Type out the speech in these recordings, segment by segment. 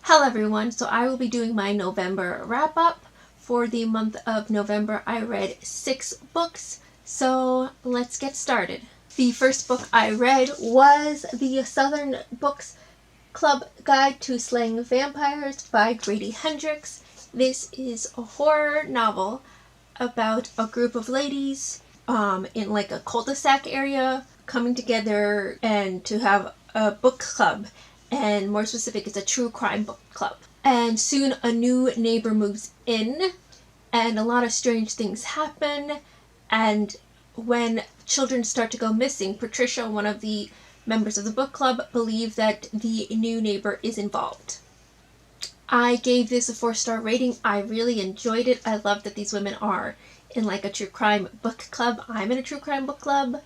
Hello everyone, so I will be doing my November wrap up. For the month of November, I read 6 books, so let's get started. The first book I read was the Southern Books Club Guide to Slaying Vampires by Grady Hendrix. This is a horror novel about a group of ladies in like a cul-de-sac area coming together and to have a book club. And more specific, it's a true crime book club. And soon a new neighbor moves in, and a lot of strange things happen. And when children start to go missing, Patricia, one of the members of the book club, believes that the new neighbor is involved. I gave this a 4-star rating. I really enjoyed it. I love that these women are in like a true crime book club. I'm in a true crime book club.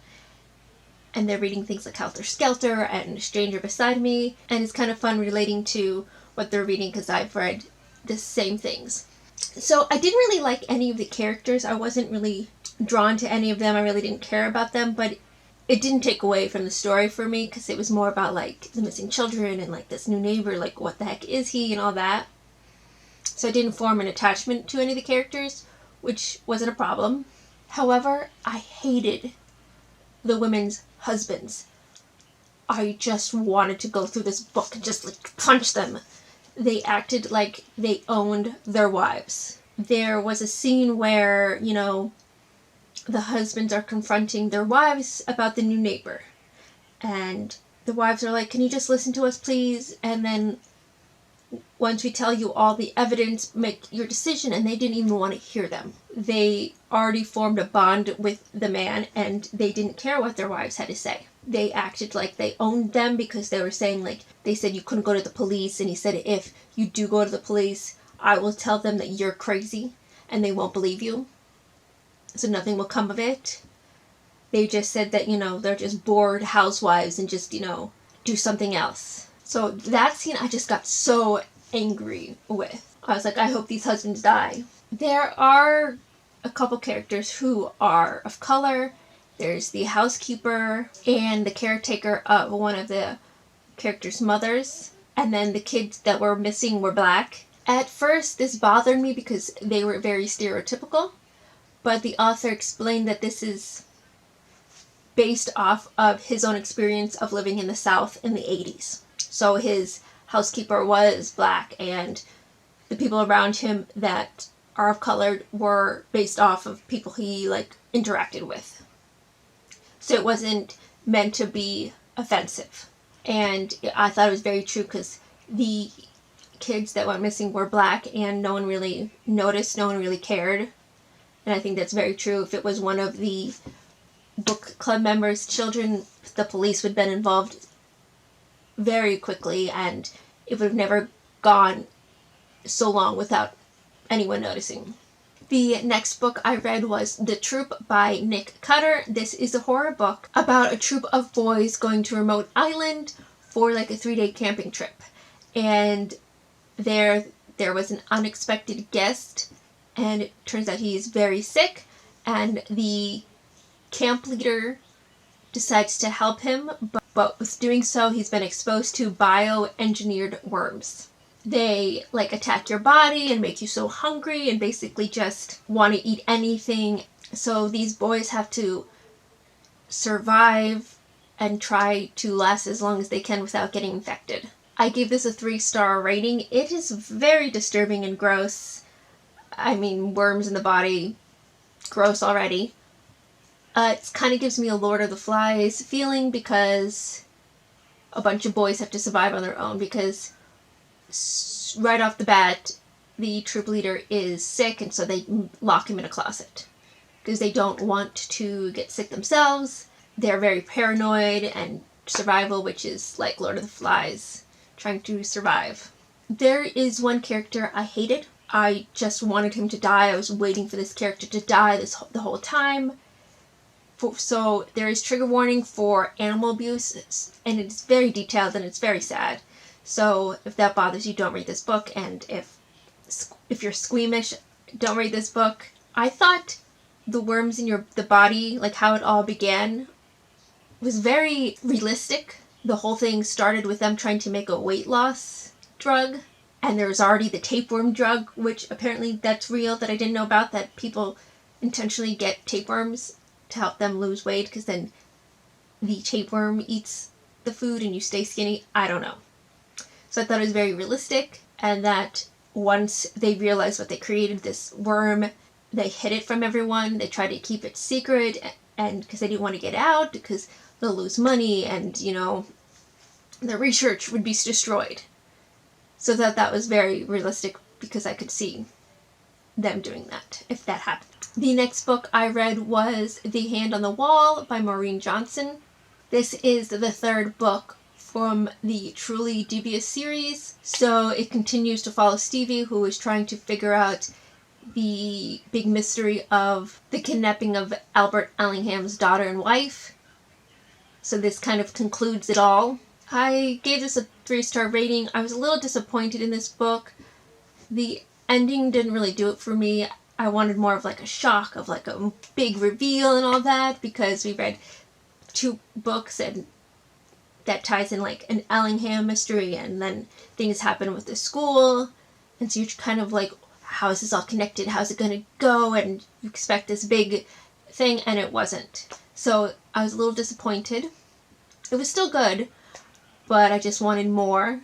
And they're reading things like Helter Skelter and Stranger Beside Me. And it's kind of fun relating to what they're reading because I've read the same things. So I didn't really like any of the characters. I wasn't really drawn to any of them. I really didn't care about them. But it didn't take away from the story for me because it was more about like the missing children and like this new neighbor. Like what the heck is he and all that. So I didn't form an attachment to any of the characters, which wasn't a problem. However, I hated the women's husbands. I just wanted to go through this book and just like punch them. They acted like they owned their wives. There was a scene where, the husbands are confronting their wives about the new neighbor. And the wives are like, "Can you just listen to us, please? And then once we tell you all the evidence, make your decision." And they didn't even want to hear them. They already formed a bond with the man and they didn't care what their wives had to say. They acted like they owned them because they were saying like, they said you couldn't go to the police, and he said if you do go to the police, I will tell them that you're crazy and they won't believe you. So nothing will come of it. They just said that, they're just bored housewives and just, do something else. So that scene I just got so angry with. I was like, I hope these husbands die. There are a couple characters who are of color. There's the housekeeper and the caretaker of one of the characters' mothers. And then the kids that were missing were black. At first, this bothered me because they were very stereotypical. But the author explained that this is based off of his own experience of living in the South in the 80s. So his housekeeper was black, and the people around him that are of color were based off of people he interacted with. So it wasn't meant to be offensive. And I thought it was very true because the kids that went missing were black and no one really noticed, no one really cared. And I think that's very true. If it was one of the book club members' children, the police would have been involved very quickly and it would have never gone so long without anyone noticing. The next book I read was The Troop by Nick Cutter. This is a horror book about a troop of boys going to a remote island for like a 3-day camping trip. And there was an unexpected guest, and it turns out he's very sick, and the camp leader decides to help him, but with doing so, he's been exposed to bioengineered worms. They attack your body and make you so hungry and basically just want to eat anything. So these boys have to survive and try to last as long as they can without getting infected. I gave this a 3-star rating. It is very disturbing and gross. I mean, worms in the body, gross already. It kind of gives me a Lord of the Flies feeling because a bunch of boys have to survive on their own because right off the bat, the troop leader is sick, and so they lock him in a closet because they don't want to get sick themselves. They're very paranoid and survival, which is like Lord of the Flies, trying to survive. There is one character I hated. I just wanted him to die. I was waiting for this character to die the whole time. So there is trigger warning for animal abuse, and it's very detailed and it's very sad. So if that bothers you, don't read this book. And if you're squeamish, don't read this book. I thought the worms in the body, how it all began, was very realistic. The whole thing started with them trying to make a weight loss drug. And there's already the tapeworm drug, which apparently that's real, that I didn't know about, that people intentionally get tapeworms to help them lose weight because then the tapeworm eats the food and you stay skinny. I don't know. So I thought it was very realistic, and that once they realized what they created, this worm, they hid it from everyone. They tried to keep it secret, and because they didn't want to get out because they'll lose money and, you know, the research would be destroyed. So that was very realistic because I could see them doing that if that happened. The next book I read was The Hand on the Wall by Maureen Johnson. This is the third book from the Truly Devious series. So it continues to follow Stevie, who is trying to figure out the big mystery of the kidnapping of Albert Ellingham's daughter and wife. So this kind of concludes it all. I gave this a 3-star rating. I was a little disappointed in this book. The ending didn't really do it for me. I wanted more of like a shock, of like a big reveal and all that, because we read 2 books and that ties in like an Ellingham mystery, and then things happen with the school, and so you're kind of like, how is this all connected? How's it going to go? And you expect this big thing, and it wasn't. So I was a little disappointed. It was still good, but I just wanted more.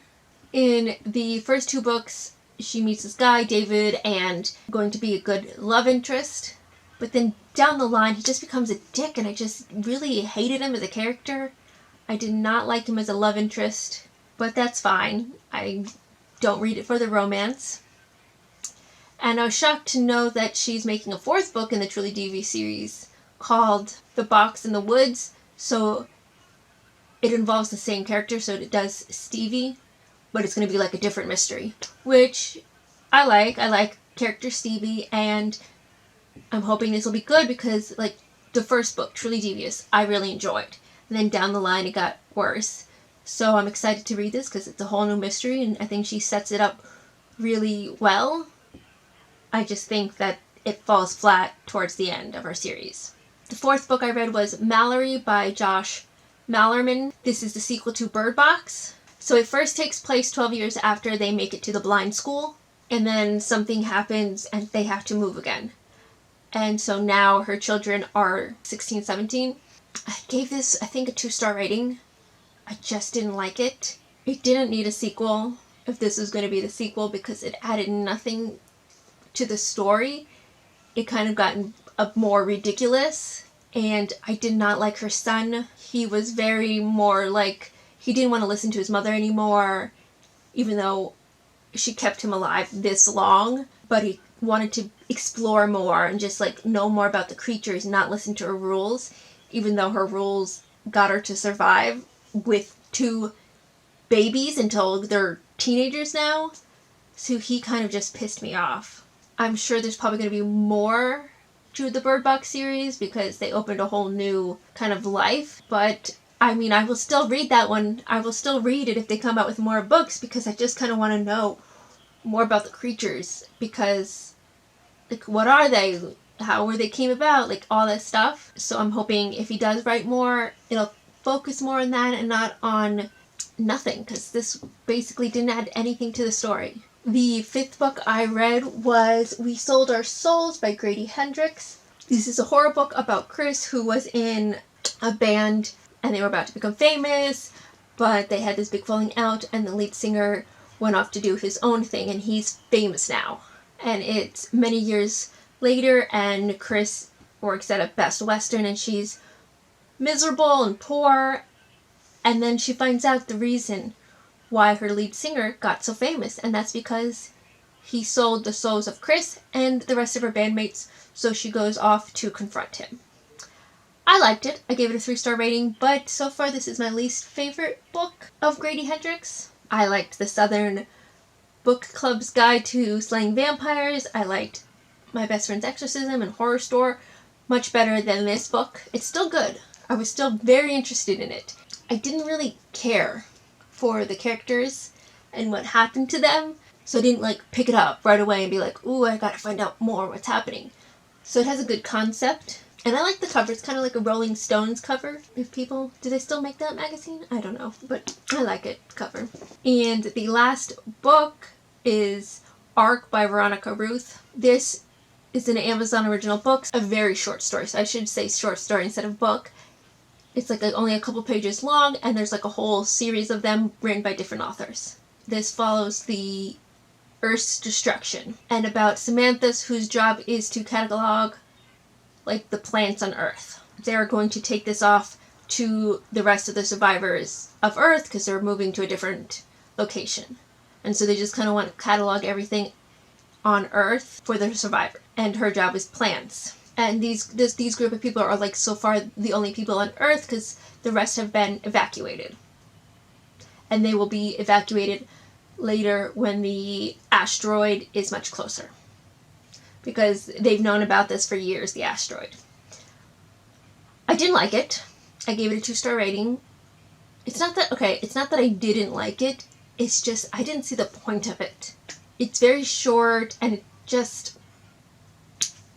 In the first 2 books, she meets this guy, David, and going to be a good love interest. But then down the line, he just becomes a dick, and I just really hated him as a character. I did not like him as a love interest, but that's fine. I don't read it for the romance. And I was shocked to know that she's making a 4th book in the Truly Devious series called The Box in the Woods. So it involves the same character, so it does Stevie, but it's going to be like a different mystery, which I like. I like character Stevie, and I'm hoping this will be good because, like, the first book, Truly Devious, I really enjoyed. And then down the line, it got worse. So I'm excited to read this because it's a whole new mystery, and I think she sets it up really well. I just think that it falls flat towards the end of our series. The 4th book I read was Mallory by Josh Mallerman. This is the sequel to Bird Box. So it first takes place 12 years after they make it to the blind school, and then something happens and they have to move again. And so now her children are 16, 17. I gave this, I think, a 2-star rating. I just didn't like it. It didn't need a sequel if this was going to be the sequel because it added nothing to the story. It kind of gotten more ridiculous, and I did not like her son. He was very more like, he didn't want to listen to his mother anymore, even though she kept him alive this long, but he wanted to explore more and just like know more about the creatures, not listen to her rules, even though her rules got her to survive with 2 babies until they're teenagers now. So he kind of just pissed me off. I'm sure there's probably going to be more to the Bird Box series because they opened a whole new kind of life. But, I mean, I will still read that one. I will still read it if they come out with more books because I just kind of want to know more about the creatures. Because, like, what are they? How were they came about? Like, all that stuff. So I'm hoping if he does write more, it'll focus more on that and not on nothing. Because this basically didn't add anything to the story. The 5th book I read was We Sold Our Souls by Grady Hendrix. This is a horror book about Chris, who was in a band and they were about to become famous, but they had this big falling out and the lead singer went off to do his own thing and he's famous now. And it's many years later and Chris works at a Best Western and she's miserable and poor, and then she finds out the reason why her lead singer got so famous, and that's because he sold the souls of Chris and the rest of her bandmates, so she goes off to confront him. I liked it. I gave it a 3-star rating, but so far this is my least favorite book of Grady Hendrix. I liked the Southern Book Club's Guide to Slaying Vampires. I liked My Best Friend's Exorcism and Horror Store much better than this book. It's still good. I was still very interested in it. I didn't really care for the characters and what happened to them, so I didn't like pick it up right away and be like, ooh, I gotta find out more what's happening. So it has a good concept, and I like the cover. It's kind of like a Rolling Stones cover. If people, do they still make that magazine? I don't know, but I like it cover. And the last book is Arc by Veronica Ruth. This is an Amazon original book, a very short story. So I should say short story instead of book. It's like only a couple pages long, and there's like a whole series of them written by different authors. This follows the Earth's destruction and about Samantha's, whose job is to catalog like the plants on Earth. They're going to take this off to the rest of the survivors of Earth because they're moving to a different location. And so they just kind of want to catalog everything on Earth for the survivor. And her job is plants. And these group of people are like so far the only people on Earth because the rest have been evacuated. And they will be evacuated later when the asteroid is much closer. Because they've known about this for years, the asteroid. I didn't like it. I gave it a 2-star rating. It's not that I didn't like it. It's just I didn't see the point of it. It's very short and it just,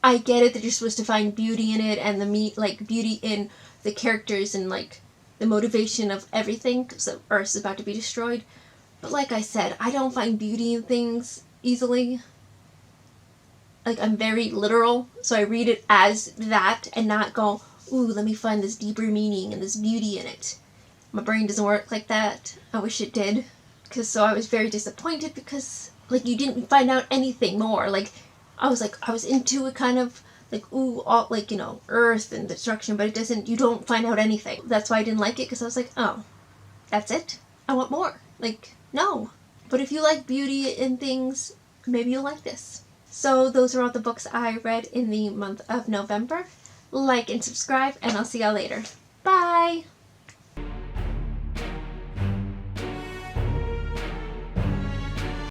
I get it that you're supposed to find beauty in it and beauty in the characters and like the motivation of everything because the Earth is about to be destroyed. But like I said, I don't find beauty in things easily. Like I'm very literal, so I read it as that and not go, ooh, let me find this deeper meaning and this beauty in it. My brain doesn't work like that. I wish it did. So I was very disappointed because like you didn't find out anything more. Like I was into it kind of like, ooh, all like, you know, Earth and destruction, but you don't find out anything. That's why I didn't like it, because I was like, oh, that's it? I want more. Like, no. But if you like beauty in things, maybe you'll like this. So those are all the books I read in the month of November. Like and subscribe, and I'll see y'all later. Bye!